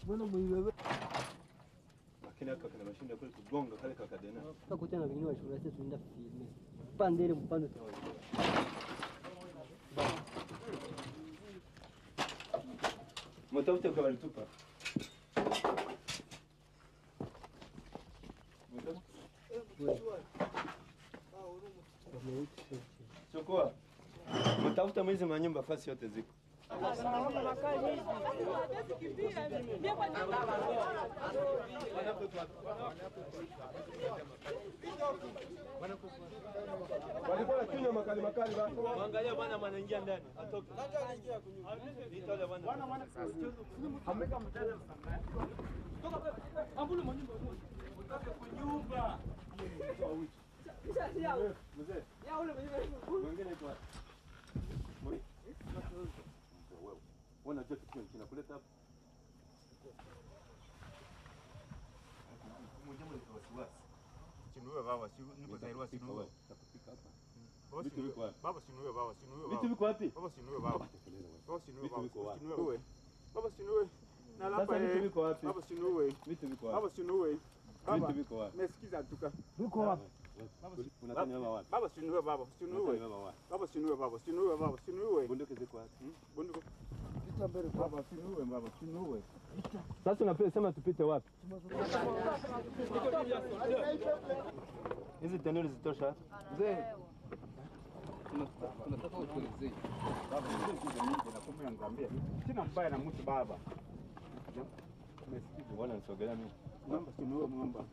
Mbona mwiwewe? Lakini haka kana mashinda kule kugonga kale kakadena. Kako tena vingine wa shule zetu ndio filme. Pande ile mpando tu. Mtafuta kwa walitupa. Chukua. Mtafuta mwizi manyumba fasi yote ziko. Walikuwa kinywa makali makali bado. Angalia bwana anaingia ndani. Atoke. Nani anaingia kunyumba? Nitole bwana. Bwana ameka mtana. Toka. Ambule manyumba. Utoke kunyumba. Mzee. Ya ule mwingine kwa. Moi. Wewe. Wana joto kinakuleta hapa. Mmoja mmoja wasiwasi. Sinuwe baba, niko zairwa sinuwe. Takupika hapa. Vitu viko wapi? Baba sinuwe baba, sinuwe baba. Vitu viko wapi? Baba sinuwe baba. Baba sinuwe baba. Sinuwe. Baba sinuwe. Na lapa vitu viko wapi? Baba sinuwe. Vitu viko wapi? Baba sinuwe. Vitu viko wapi? Mesikiza tuka. Viko wapi? Unataka mama wapi? Baba sinuwe baba, sinuwe. Baba sinuwe baba, sinuwe baba, sinuwe. Bunduki ziko wapi? Bunduki. Pita mbele baba, sinuwe baba, sinuwe. Sasa unapenda sema tupite wapi? Hizi tanuri zitosha? Mzee. Tunataka utuelezee. Baba, na kumbe ngambia. Sina mbaya na mtu baba. Umesikia bwana nisogelea mimi. Mwamba sinuwe mwamba.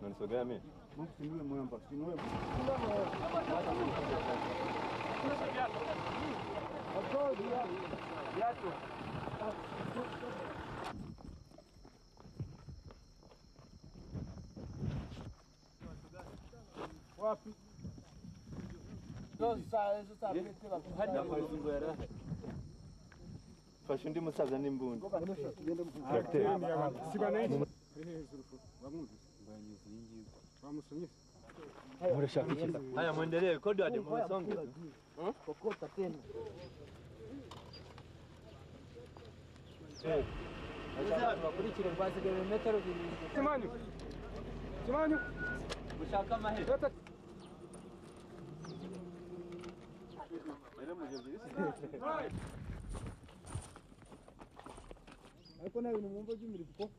Unanisogea mimi? Mwamba sinuwe mwamba, sinuwe. Viatu. Wapi? Sasa metela hadi kwa fungo ya raha. Fashundi musaza nimbundi. Siba nayi. Wamuzi. Banyuzi nyingi. Wamusonyesa. Haya muendelee kodi hadi msonge. Kokota tena. Sasa tunakurikira basi kwa metero ni. Simanyu. Simanyu. Mushaka mahe. Era mujabirisi. Hapo na ni mumbo jumri ko.